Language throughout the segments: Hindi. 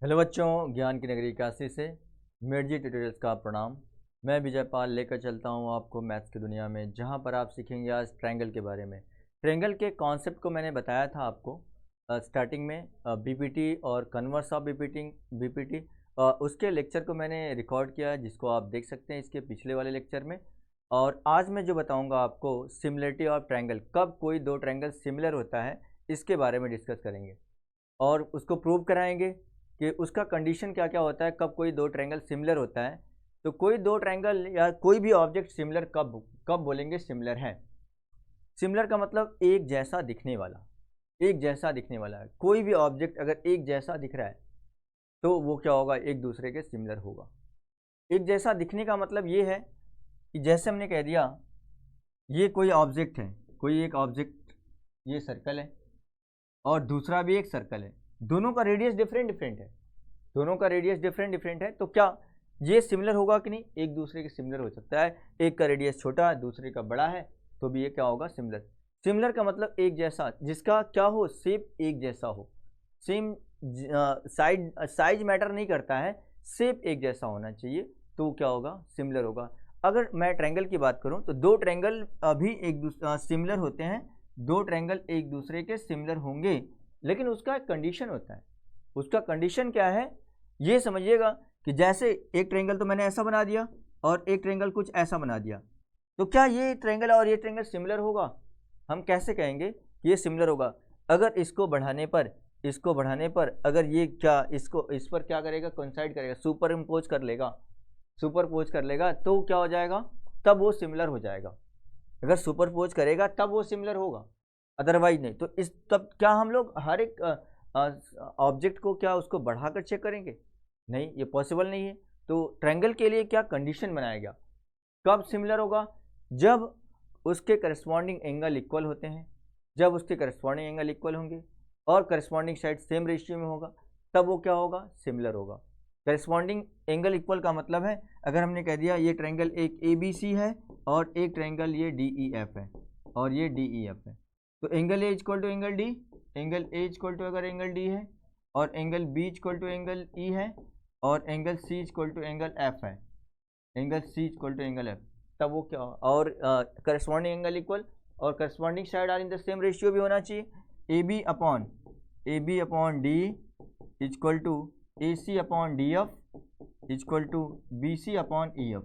हेलो बच्चों, ज्ञान की नगरी काशी से मेडजी ट्यूटोरियल्स का प्रणाम। मैं विजय पाल लेकर चलता हूं आपको मैथ्स की दुनिया में, जहां पर आप सीखेंगे आज ट्रायंगल के बारे में। ट्रायंगल के कॉन्सेप्ट को मैंने बताया था आपको स्टार्टिंग में, बीपीटी और कन्वर्स ऑफ बीपीटी। उसके लेक्चर को मैंने रिकॉर्ड किया है, जिसको आप देख सकते हैं इसके पिछले वाले लेक्चर में। और आज मैं जो बताऊँगा आपको सिमिलरिटी ऑफ ट्रायंगल, कब कोई दो ट्रायंगल सिमिलर होता है, इसके बारे में डिस्कस करेंगे और उसको प्रूव कराएंगे कि उसका कंडीशन क्या क्या होता है, कब कोई दो ट्रायंगल सिमिलर होता है। तो कोई दो ट्रायंगल या कोई भी ऑब्जेक्ट सिमिलर कब कब बोलेंगे सिमिलर है। सिमिलर का मतलब एक जैसा दिखने वाला, एक जैसा दिखने वाला है। कोई भी ऑब्जेक्ट अगर एक जैसा दिख रहा है तो वो क्या होगा, एक दूसरे के सिमिलर होगा। एक जैसा दिखने का मतलब ये है कि जैसे हमने कह दिया ये कोई ऑब्जेक्ट है, कोई एक ऑब्जेक्ट, ये सर्कल है और दूसरा भी एक सर्कल है, दोनों का रेडियस डिफरेंट डिफरेंट है, दोनों का रेडियस डिफरेंट डिफरेंट है। तो क्या ये सिमिलर होगा कि नहीं, एक दूसरे के सिमिलर हो सकता है। एक का रेडियस छोटा है, दूसरे का बड़ा है, तो भी ये क्या होगा, सिमिलर। सिमिलर का मतलब एक जैसा, जिसका क्या हो, शेप एक जैसा हो। सेम साइज मैटर नहीं करता है, शेप एक जैसा होना चाहिए, तो क्या होगा, सिमिलर होगा। अगर मैं ट्रायंगल की बात करूं तो दो ट्रायंगल अभी एक दूसरे सिमिलर होते हैं, दो ट्रायंगल एक दूसरे के सिमिलर होंगे, लेकिन उसका एक कंडीशन होता है। उसका कंडीशन क्या है, ये समझिएगा कि जैसे एक ट्रायंगल तो मैंने ऐसा बना दिया और एक ट्रायंगल कुछ ऐसा बना दिया, तो क्या ये ट्रायंगल और ये ट्रायंगल सिमिलर होगा। हम कैसे कहेंगे कि ये सिमिलर होगा, अगर इसको बढ़ाने पर अगर ये क्या इसको इस पर क्या करेगा, कोइंसाइड करेगा, सुपर इम्पोज कर लेगा, तो क्या हो जाएगा, तब वो सिमिलर हो जाएगा। अगर सुपरपोज करेगा तब वो सिमिलर होगा, अदरवाइज नहीं। तो इस तब क्या हम लोग हर एक ऑब्जेक्ट को क्या उसको बढ़ाकर चेक करेंगे, नहीं, ये पॉसिबल नहीं है। तो ट्रायंगल के लिए क्या कंडीशन बनाया गया, कब सिमिलर होगा, जब उसके करस्पॉन्डिंग एंगल इक्वल होते हैं, जब उसके करस्पॉन्डिंग एंगल इक्वल होंगे और करस्पॉन्डिंग साइड सेम रेशियो में होगा, तब वो क्या होगा, सिमिलर होगा। करस्पॉन्डिंग एंगल इक्वल का मतलब है, अगर हमने कह दिया ये ट्रायंगल एक ए बी सी है और एक ट्रायंगल ये डी ई एफ है और ये डी ई एफ है, तो angle A equal to angle D, angle A equal to अगर एंगल डी है और angle B equal to angle E है और angle C equal to angle F है, angle C equal to angle F, तब वो क्या, और करस्पॉन्डिंग एंगल इक्वल और corresponding side are in the same ratio भी होना चाहिए। A B upon D equal to A C upon D F equal to B C upon E F.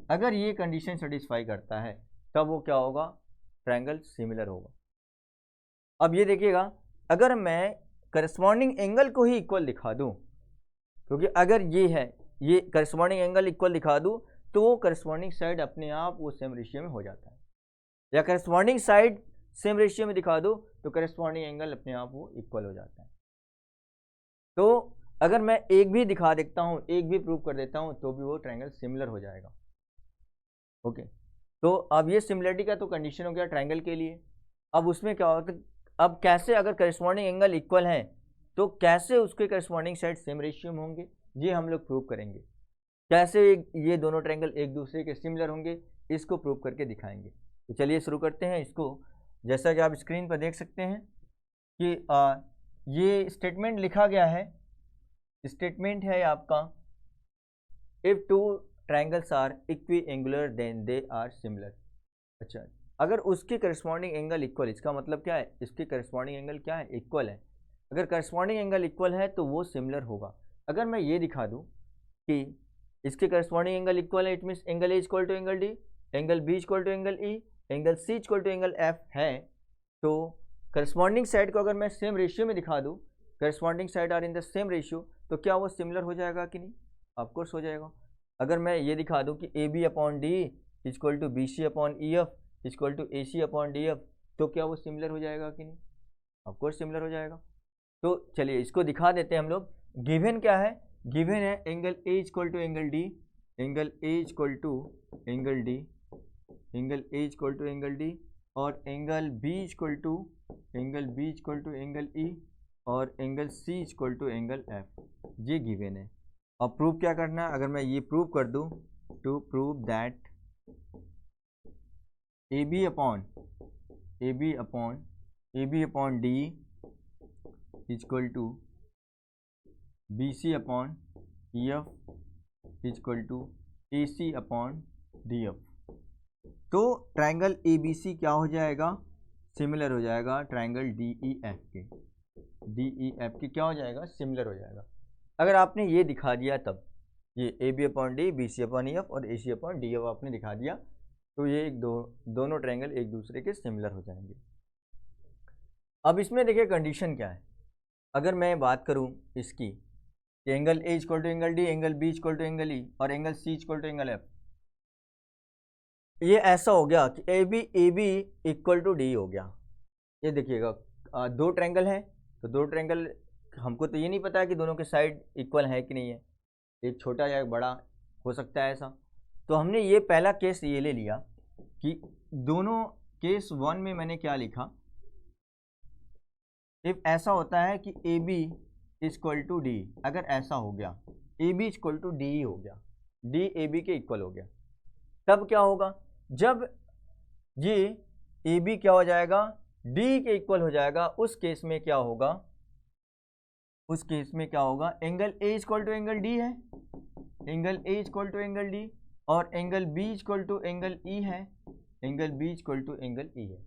अगर ये कंडीशन सेटिस्फाई करता है तब वो क्या होगा, ट्रायंगल सिमिलर होगा। अब ये देखिएगा, अगर मैं करस्पॉन्डिंग एंगल को ही इक्वल दिखा दूं, क्योंकि अगर ये है, ये करस्पॉन्डिंग एंगल इक्वल दिखा दूं तो वो करस्पॉन्डिंग साइड अपने आप वो सेम रेशियो में हो जाता है, या करस्पॉन्डिंग साइड सेम रेशियो में दिखा दो तो करस्पॉन्डिंग एंगल अपने आप वो इक्वल हो जाता है। तो अगर मैं एक भी दिखा देता हूं, एक भी प्रूव कर देता हूं, तो भी वो ट्रायंगल सिमिलर हो जाएगा। ओके, तो अब ये सिमिलरिटी का तो कंडीशन हो गया ट्रायंगल के लिए। अब उसमें क्या होगा, अब कैसे, अगर करस्पॉन्डिंग एंगल इक्वल है तो कैसे उसके करस्पॉन्डिंग साइड सेम रेशियो में होंगे, ये हम लोग प्रूव करेंगे। कैसे ये दोनों ट्रायंगल एक दूसरे के सिमिलर होंगे, इसको प्रूव करके दिखाएंगे। तो चलिए शुरू करते हैं इसको। जैसा कि आप स्क्रीन पर देख सकते हैं कि ये स्टेटमेंट लिखा गया है, स्टेटमेंट है आपका, if two triangles are equiangular then they are similar. अच्छा, अगर उसके करस्पॉन्डिंग एंगल इक्वल, इसका मतलब क्या है, इसके करस्पॉन्डिंग एंगल क्या है, इक्वल है। अगर करस्पॉन्डिंग एंगल इक्वल है तो वो सिमिलर होगा। अगर मैं ये दिखा दूं कि इसके करस्पॉन्डिंग एंगल इक्वल है, it means angle A equal to angle D, angle B equal to angle E, angle C equal to angle F है, तो करस्पॉन्डिंग साइड को अगर मैं सेम रेशियो में दिखा दूं, corresponding side are in the same ratio, तो क्या वो सिमिलर हो जाएगा कि नहीं, ऑफकोर्स हो जाएगा। अगर मैं ये दिखा दूं कि A B upon D equal to B C upon E F equal to A C upon D F, तो क्या वो सिमिलर हो जाएगा कि नहीं, ऑफकोर्स सिमिलर हो जाएगा। तो चलिए इसको दिखा देते हैं हम लोग। गिवन क्या है, गिवन है angle A equal to angle D, angle A equal to angle D, angle A equal to angle D, और angle B equal to angle E, और angle C equal to angle F, ये गिवन है। अब प्रूव क्या करना है, अगर मैं ये प्रूव कर दूं, to prove that A B upon D equal to B C upon E F equal to A C upon D F. तो ट्राइंगल ए बी सी क्या हो जाएगा, सिमिलर हो जाएगा ट्राइंगल डी ई एफ के। डी ई एफ के क्या हो जाएगा, सिमिलर हो जाएगा। अगर आपने ये दिखा दिया तब ये A B upon D, B C upon E F और A C upon D F आपने दिखा दिया, तो ये दोनों ट्राइंगल एक दूसरे के सिमिलर हो जाएंगे। अब इसमें देखिए कंडीशन क्या है। अगर मैं बात करूं इसकी कि angle A equal to angle D, angle B equal to angle E और angle C equal to angle F, ये ऐसा हो गया कि A B equal to D हो गया। ये देखिएगा दो ट्रायंगल हैं, तो दो ट्रायंगल हमको तो ये नहीं पता है कि दोनों के साइड इक्वल है कि नहीं है, एक छोटा या एक बड़ा हो सकता है ऐसा। तो हमने ये पहला केस ये ले लिया कि दोनों केस वन में मैंने क्या लिखा, इफ ऐसा होता है कि A B equal to D, अगर ऐसा हो गया A B equal to D हो गया, डी ए बी के इक्वल हो गया, तब क्या होगा, जब ये ए बी क्या हो जाएगा, डी के इक्वल हो जाएगा, उस केस में क्या होगा, उस केस में क्या होगा, angle A equal to angle D है, angle A equal to angle D, और angle B equal to angle E है, angle B equal to angle E है।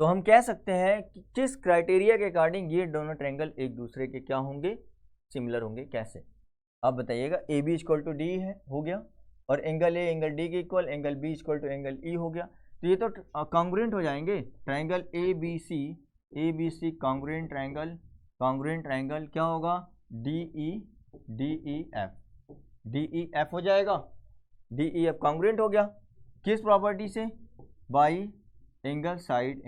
तो हम कह सकते हैं कि किस क्राइटेरिया के अकॉर्डिंग ये दोनों ट्रायंगल एक दूसरे के क्या होंगे, सिमिलर होंगे। कैसे आप बताइएगा, A B equal to D है हो गया, और एंगल ए एंगल डी के equal, angle B equal to angle E हो गया, तो ये तो कॉन्ग्रुएंट हो जाएंगे। Triangle A B C congruent triangle, congruent triangle क्या होगा, डी ई एफ हो जाएगा। डी ई एफ कॉन्ग्रुएंट हो गया किस प्रॉपर्टी से, by angle side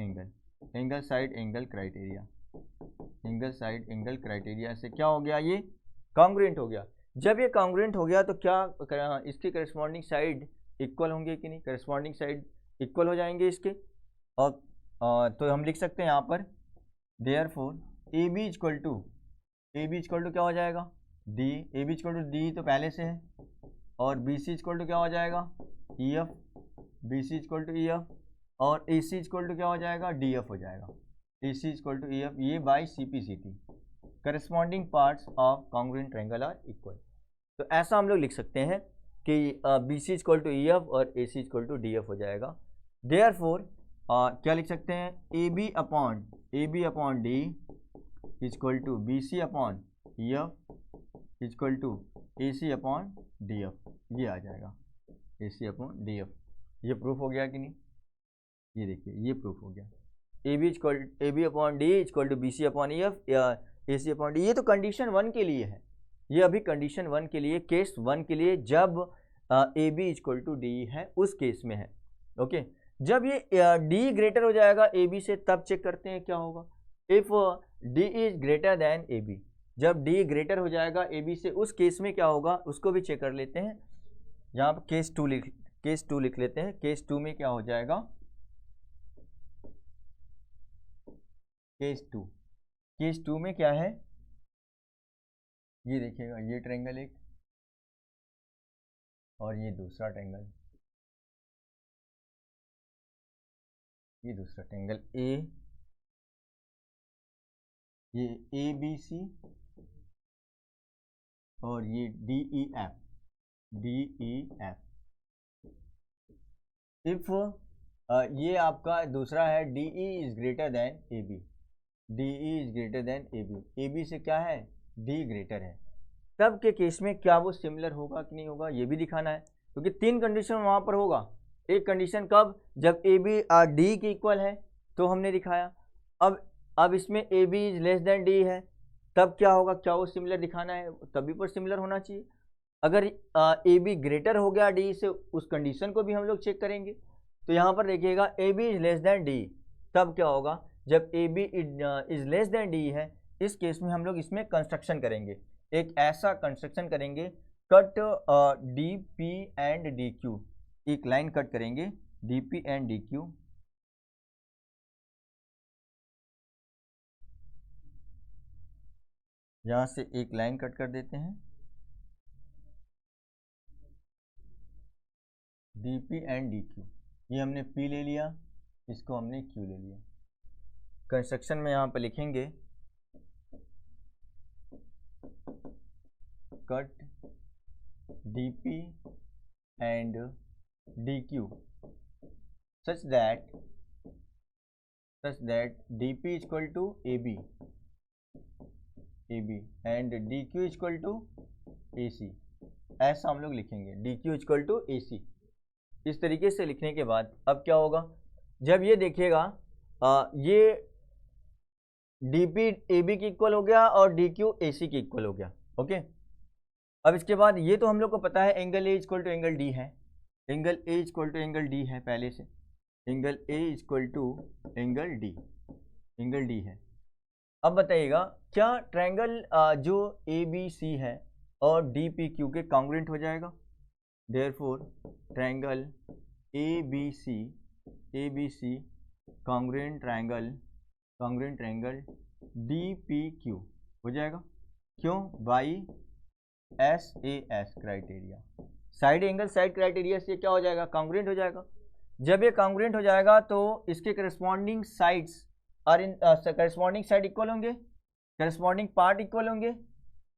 angle criteria, angle side angle criteria से क्या हो गया, ये कॉन्ग्रुएंट हो गया। जब ये कॉन्ग्रुएंट हो गया तो क्या इसके करस्पॉन्डिंग साइड इक्वल होंगे कि नहीं, करस्पॉन्डिंग साइड इक्वल हो जाएंगे इसके। और तो हम लिख सकते हैं यहाँ पर therefore A B equal to क्या हो जाएगा, D, A B equal to D तो पहले से है, और बी सी इक्वल टू क्या हो जाएगा, E F, B C equal to E F, और ए सी इक्वल टू क्या हो जाएगा, डी एफ हो जाएगा, A C equal to E F, ये by C P C T, corresponding parts of congruent triangle are equal. तो ऐसा हम लोग लिख सकते हैं कि B C equal to E F और A C equal to D F हो जाएगा। देयरफॉर क्या लिख सकते हैं, A B upon D equal to B C upon E F equal to A C upon D F, ये आ जाएगा A C upon D F. ये प्रूफ हो गया कि नहीं, ये देखिए ये प्रूफ हो गया। A B upon D equal to B C upon E F या ए सी अपॉन डी, ये तो कंडीशन वन के लिए है, ये अभी कंडीशन वन के लिए, केस वन के लिए, जब A B equal to D है उस केस में है। ओके, जब ये डी ग्रेटर हो जाएगा ए बी से, तब चेक करते हैं क्या होगा, if D is greater than A B, जब डी ग्रेटर हो जाएगा ए बी से, उस केस में क्या होगा उसको भी चेक कर लेते हैं। यहाँ पर केस टू लिख लेते हैं। केस टू में क्या हो जाएगा, केस टू में क्या है, ये देखिएगा, ये ट्रायंगल एक और ये दूसरा ट्रायंगल, ये दूसरा ट्रायंगल ये ए बी सी और ये डी ई एफ। इफ ये आपका दूसरा है D E is greater than A B, D E is greater than A B से क्या है, डी ग्रेटर है, तब के केस में क्या वो सिमिलर होगा कि नहीं होगा, ये भी दिखाना है, क्योंकि तीन कंडीशन वहाँ पर होगा। एक कंडीशन कब, जब ए बी डी के इक्वल है तो हमने दिखाया। अब इसमें A B is less than D है, तब क्या होगा, क्या वो सिमिलर दिखाना है, तभी पर सिमिलर होना चाहिए। अगर ए बी ग्रेटर हो गया डी से, उस कंडीशन को भी हम लोग चेक करेंगे। तो यहाँ पर देखिएगा A B is less than D, तब क्या होगा, जब A B is less than D है, इस केस में हम लोग इसमें कंस्ट्रक्शन करेंगे, एक ऐसा कंस्ट्रक्शन करेंगे, cut D P and D Q, एक लाइन कट करेंगे D P and D Q, यहाँ से एक लाइन कट कर देते हैं, D P and D Q, ये हमने पी ले लिया, इसको हमने क्यू ले लिया। कंस्ट्रक्शन में यहाँ पर लिखेंगे cut DP and DQ such that DP is equal to AB and DQ is equal to AC, ऐसा हम लोग लिखेंगे, DQ is equal to AC। इस तरीके से लिखने के बाद अब क्या होगा, जब ये देखिएगा ये DP AB की इक्वल हो गया और DQ AC की इक्वल हो गया। ओके, अब इसके बाद ये तो हम लोग को पता है angle A equal to angle D है, angle A equal to angle D है, पहले से angle A equal to angle D है। अब बताइएगा क्या ट्रायंगल जो ABC है और DPQ के कॉन्ग्रुएंट हो जाएगा? Therefore triangle ABC congruent triangle DPQ हो जाएगा। क्यों? By SAS criteria, side angle side criteria से क्या हो जाएगा? कॉन्ग्रुएंट हो जाएगा। जब ये कॉन्ग्रुएंट हो जाएगा तो इसके करस्पॉन्डिंग साइड्स और इन करस्पॉन्डिंग साइड इक्वल होंगे, करस्पॉन्डिंग पार्ट इक्वल होंगे,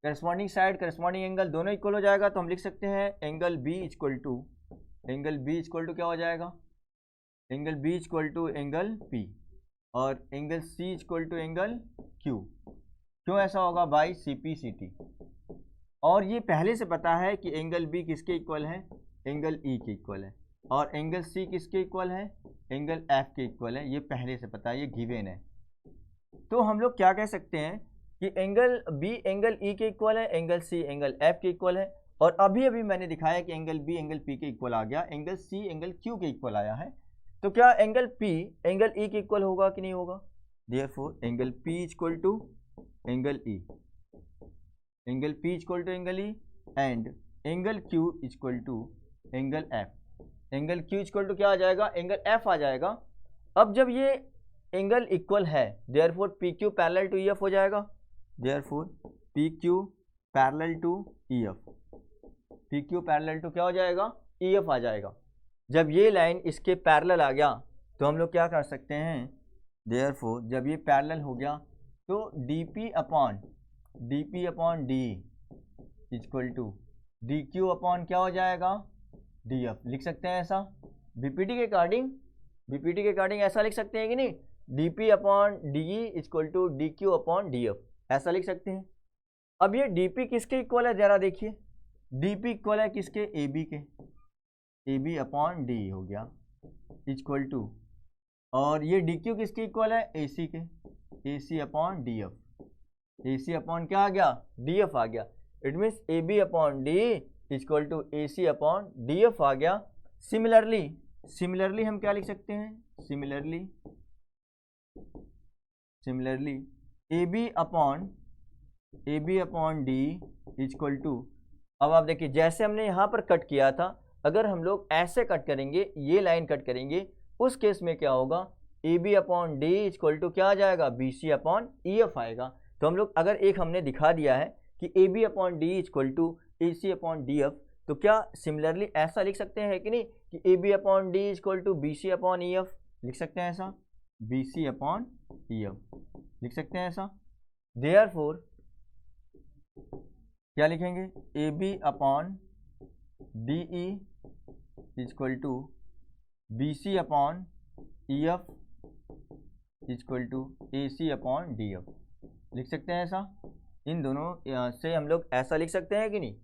करस्पॉन्डिंग साइड करस्पॉन्डिंग एंगल दोनों इक्वल हो जाएगा। तो हम लिख सकते हैं एंगल B इक्वल टू क्या हो जाएगा? Angle B equal to angle P और angle C equal to angle Q। क्यों ऐसा होगा? By CP/CT। और ये पहले से पता है कि एंगल B किसके इक्वल है? एंगल E के इक्वल है, और एंगल C किसके इक्वल है? एंगल F के इक्वल है। ये पहले से पता है, ये गिवन है। तो हम लोग क्या कह सकते हैं कि एंगल B एंगल E के इक्वल है, एंगल C एंगल F के इक्वल है, और अभी अभी मैंने दिखाया कि एंगल B एंगल P के इक्वल आ गया, एंगल C एंगल Q के इक्वल आया है। तो क्या एंगल P एंगल E के इक्वल होगा कि नहीं होगा? Therefore angle P equal to angle E, angle P equal to angle E and angle Q equal to angle F। Angle Q equal to क्या आ जाएगा? एंगल F आ जाएगा। अब जब ये एंगल इक्वल है therefore PQ parallel to EF हो जाएगा। Therefore PQ parallel to EF, PQ parallel to क्या हो जाएगा? EF आ जाएगा। जब ये लाइन इसके पैरेलल आ गया तो हम लोग क्या कर सकते हैं? देयरफॉर जब ये पैरेलल हो गया तो DP upon D equal to DQ upon क्या हो जाएगा? DF लिख सकते हैं ऐसा। बीपीटी के अकॉर्डिंग ऐसा लिख सकते हैं कि नहीं? DP upon DE equal to DQ upon DF, ऐसा लिख सकते हैं। अब ये DP किसके इक्वल है जरा देखिए, DP इक्वल है किसके? AB के, AB अपॉन DE हो गया इक्वल टू, और ये DQ किसके इक्वल है? AC के, AC upon DF, AC upon क्या आ गया? DF आ गया। It means AB upon DE equal to AC upon DF आ गया। सिमिलरली हम क्या लिख सकते हैं? Similarly AB upon DE equal to, अब आप देखिए जैसे हमने यहाँ पर कट किया था, अगर हम लोग ऐसे कट करेंगे, ये लाइन कट करेंगे, उस केस में क्या होगा? AB upon DE equal to क्या आ जाएगा? BC अपॉन EF आएगा। तो हम लोग अगर एक हमने दिखा दिया है कि AB upon DE equal to AC upon DF, तो क्या सिमिलरली ऐसा लिख सकते हैं कि नहीं कि AB upon DE equal to BC upon EF लिख सकते हैं ऐसा, BC अपॉन EF लिख सकते हैं ऐसा। देयरफॉर क्या लिखेंगे? AB upon DE equal to BC upon EF equal to AC upon DF लिख सकते हैं ऐसा। इन दोनों से हम लोग ऐसा लिख सकते हैं कि नहीं?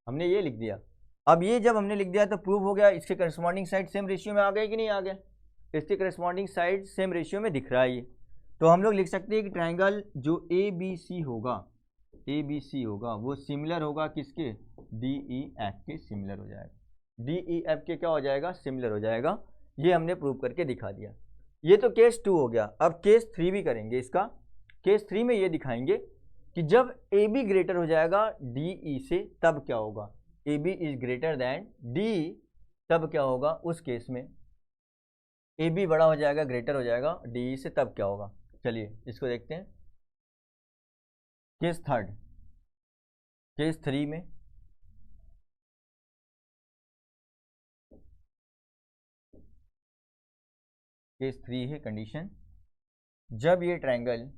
हमने ये लिख दिया। अब ये जब हमने लिख दिया तो प्रूव हो गया, इसके करस्पॉन्डिंग साइड सेम रेशियो में आ गए कि नहीं आ गए? इसके करस्पॉन्डिंग साइड सेम रेशियो में दिख रहा है ये। तो हम लोग लिख सकते हैं कि ट्रायंगल जो ABC होगा वो सिमिलर होगा किसके? DEF के सिमिलर हो जाएगा। DEF के क्या हो जाएगा? सिमिलर हो जाएगा। ये हमने प्रूव करके दिखा दिया। ये तो केस 2 हो गया। अब केस 3 भी करेंगे इसका। केस 3 में ये दिखाएंगे कि जब AB ग्रेटर हो जाएगा DE से तब क्या होगा? AB is greater than DE तब क्या होगा? उस केस में AB बड़ा हो जाएगा, ग्रेटर हो जाएगा DE से, तब क्या होगा? चलिए इसको देखते हैं। केस 3 केस 3 में केस 3 है कंडीशन, जब ये ट्रायंगल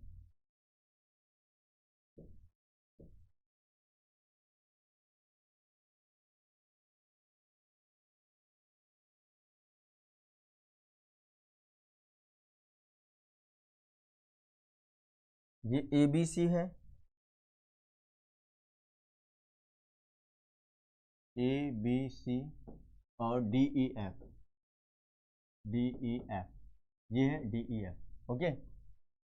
ये ए बी सी है, ए बी सी और D E F, D E F, ये है डी ई एफ। ओके,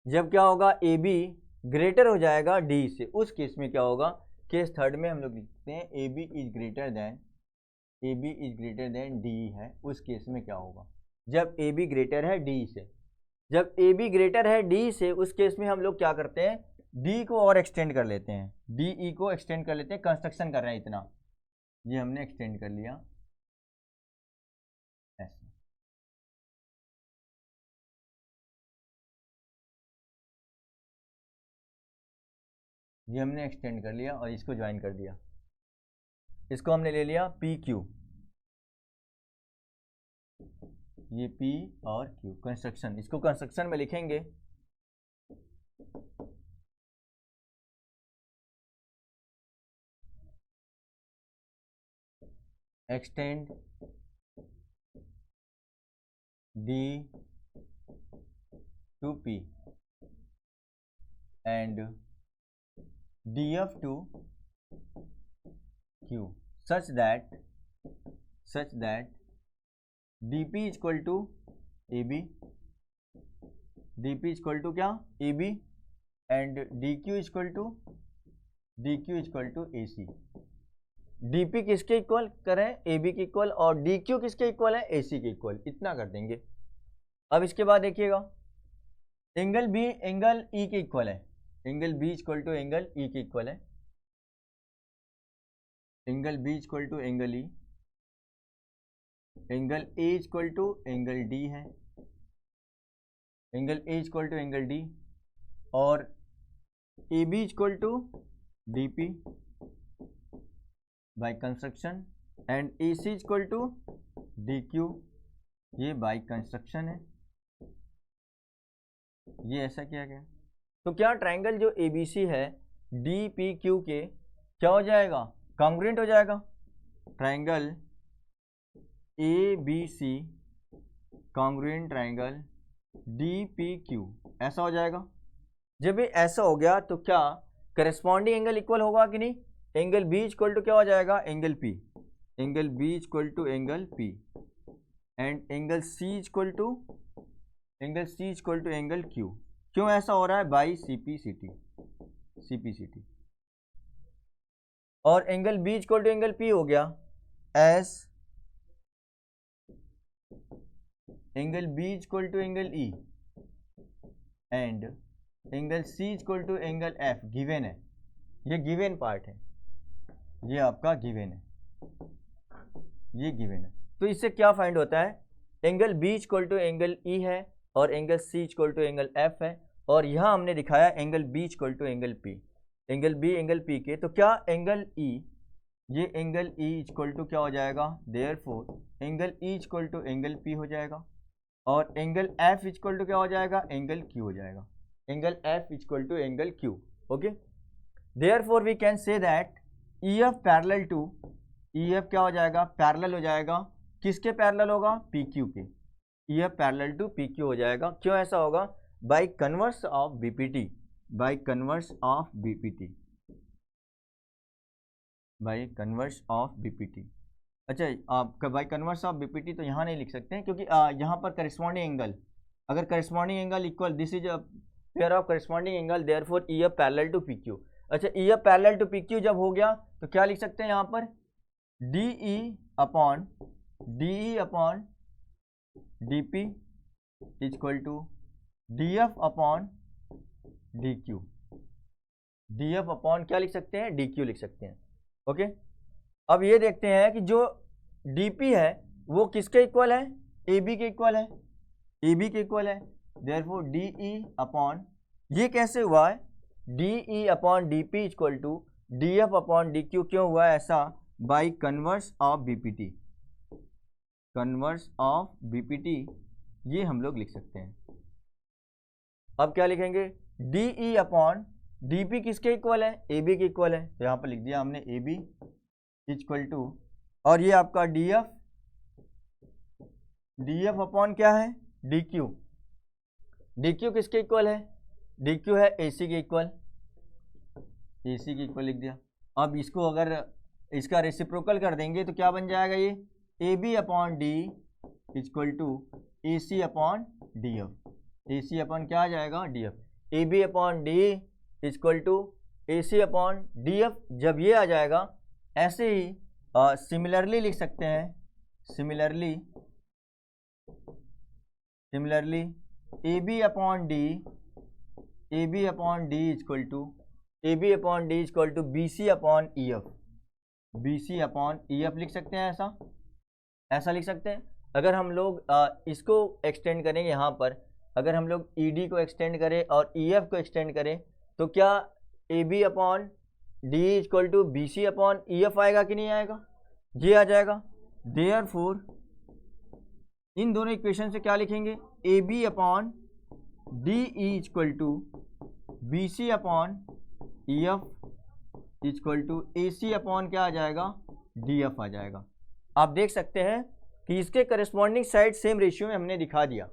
जब क्या होगा, ए बी ग्रेटर हो जाएगा डी से, उस केस में क्या होगा, केस थर्ड में हम लोग लिखते हैं A B is greater than, A B is greater than D है। उस केस में क्या होगा, जब ए बी ग्रेटर है डी से, जब ए बी ग्रेटर है डी से, उस केस में हम लोग क्या करते हैं, डी को और एक्सटेंड कर लेते हैं, डी ई को एक्सटेंड कर लेते हैं, कंस्ट्रक्शन कर रहे हैं इतना, ये हमने एक्सटेंड कर लिया ऐसे। ये हमने एक्सटेंड कर लिया और इसको ज्वाइन कर दिया, इसको हमने ले लिया पी क्यू, ये P और Q कंस्ट्रक्शन, इसको कंस्ट्रक्शन में लिखेंगे, extend D to P and DF to Q such that dp is equal to AB, dp is equal to क्या, AB and dq is equal to AC। dp किसके इक्वल करें, AB के इक्वल, और dq किसके इक्वल है, AC के इक्वल, इतना कर देंगे। अब इसके बाद देखिएगा, एंगल B एंगल E के इक्वल है, angle B equal to angle E के इक्वल है, angle B equal to angle E, angle A equal to angle D है, angle A equal to angle D, और AB equal to DP by construction and AC equal to DQ, ये बाय कंस्ट्रक्शन है, ये ऐसा किया गया। तो क्या ट्रायंगल जो ABC है DPQ के क्या हो जाएगा, कॉन्ग्रुएंट हो जाएगा। Triangle ABC congruent triangle DPQ ऐसा हो जाएगा। जब ये ऐसा हो गया तो क्या करस्पॉन्डिंग एंगल इक्वल होगा कि नहीं, एंगल B इक्वल टू क्या हो जाएगा, angle P, angle B equal to angle P and angle C equal to angle Q। क्यों ऐसा हो रहा है, बाई CPCT, और angle B equal to angle P हो गया as angle B equal to angle E and angle C equal to angle F। Given है, ये गिवन पार्ट है, ये आपका गिवन है, ये गिवन है। तो इससे क्या फाइंड होता है, angle B equal to angle E है और angle C equal to angle F है, और यहाँ हमने दिखाया angle B equal to angle P, angle B angle P के, तो क्या एंगल E, ये एंगल E इक्वल टू क्या हो जाएगा, therefore angle E equal to angle P हो जाएगा, और एंगल F इक्वल टू क्या हो जाएगा, एंगल Q हो जाएगा, angle F equal to angle Q। Okay, therefore we can say that EF parallel to, EF क्या हो जाएगा, पैरेलल हो जाएगा, किसके पैरेलल होगा, PQ के, EF पैरेलल टू PQ हो जाएगा। क्यों ऐसा होगा, by converse of BPT, by converse of BPT, by converse of BPT। अच्छा, आप बाय कन्वर्स ऑफ BPT तो यहाँ नहीं लिख सकते हैं, क्योंकि यहाँ पर करस्पॉन्डिंग एंगल, अगर corresponding angle equal, this is a pair of corresponding angle, therefore EF parallel to PQ। अच्छा, EF पैरेलल टू PQ जब हो गया तो क्या लिख सकते हैं यहाँ पर, DE upon DP equal to DF upon DQ, DF upon क्या लिख सकते हैं, DQ लिख सकते हैं। ओके, अब ये देखते हैं कि जो DP है वो किसके इक्वल है, AB के इक्वल है, AB के इक्वल है, देयरफॉर DE अपॉन, ये कैसे हुआ है, DE upon DP equal to DF upon DQ। क्यों हुआ है ऐसा, by converse of BPT, converse of BPT, ये हम लोग लिख सकते हैं। अब क्या लिखेंगे, DE अपॉन DP किसके इक्वल है, AB के इक्वल है, तो यहाँ पर लिख दिया हमने AB इक्वल टू, और ये आपका DF अपॉन क्या है, DQ, DQ किसके इक्वल है, डी क्यू है ए सी के इक्वल, ए सी के इक्वल लिख दिया। अब इसको अगर इसका रेसिप्रोकल कर देंगे तो क्या बन जाएगा, ये A B upon D equal to A C upon D F. A C upon क्या आ जाएगा, D F. A B upon D equal to A C upon D F. जब ये आ जाएगा, ऐसे ही सिमिलरली लिख सकते हैं, similarly A B upon D, A B upon D equal to, A B upon D equal to B C upon E F, B C upon E F लिख सकते हैं। ऐसा लिख सकते हैं। अगर हम लोग इसको एक्सटेंड करेंगे यहाँ पर, अगर हम लोग ई डी को एक्सटेंड करें और ई एफ को एक्सटेंड करें तो क्या A B upon D equal to B C upon E F आएगा कि नहीं आएगा, ये आ जाएगा। देयरफॉर इन दोनों इक्वेशन से क्या लिखेंगे, A B upon D equal to B C upon E F equal to A C upon क्या आ जाएगा, डी एफ आ जाएगा। आप देख सकते हैं कि इसके करस्पॉन्डिंग साइड सेम रेशियो में हमने दिखा दिया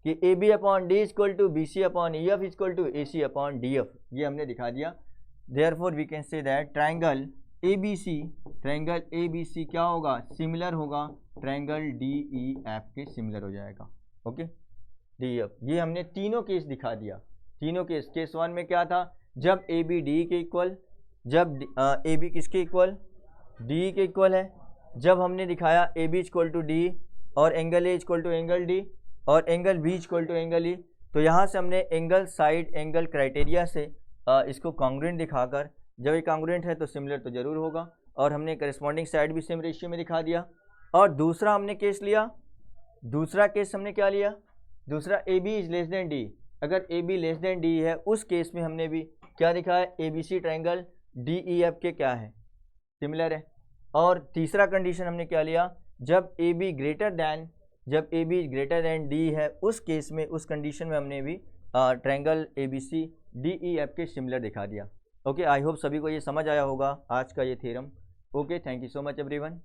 कि A B upon D equal to B C upon E F equal to A C upon D F, ये हमने दिखा दिया। Therefore we can say that triangle A B C क्या होगा, सिमिलर होगा ट्रायंगल डी ई एफ के सिमिलर हो जाएगा। Okay, D F. ये हमने तीनों केस दिखा दिया। तीनों केस वन में क्या था, जब ए बी डी के इक्वल, जब ए बी किसके इक्वल, डी के इक्वल है। जब हमने दिखाया A B equal to D और angle A equal to angle D और angle B equal to angle E, तो यहाँ से हमने एंगल साइड एंगल क्राइटेरिया से इसको कॉन्ग्रुएंट दिखाकर, जब ये कॉन्ग्रुएंट है तो सिमिलर तो जरूर होगा, और हमने करस्पॉन्डिंग साइड भी सेम रेशियो में दिखा दिया। और दूसरा हमने केस लिया, दूसरा केस हमने क्या लिया, दूसरा A B is less than D. अगर A B less than D है उस केस में हमने भी क्या दिखाया, A B C triangle D E F के क्या है, सिमिलर है। और तीसरा कंडीशन हमने क्या लिया, जब A B greater than D है उस केस में, उस कंडीशन में हमने भी triangle A B C D E F के सिमिलर दिखा दिया। ओके, आई होप सभी को ये समझ आया होगा आज का ये theorem. Okay, thank you so much everyone.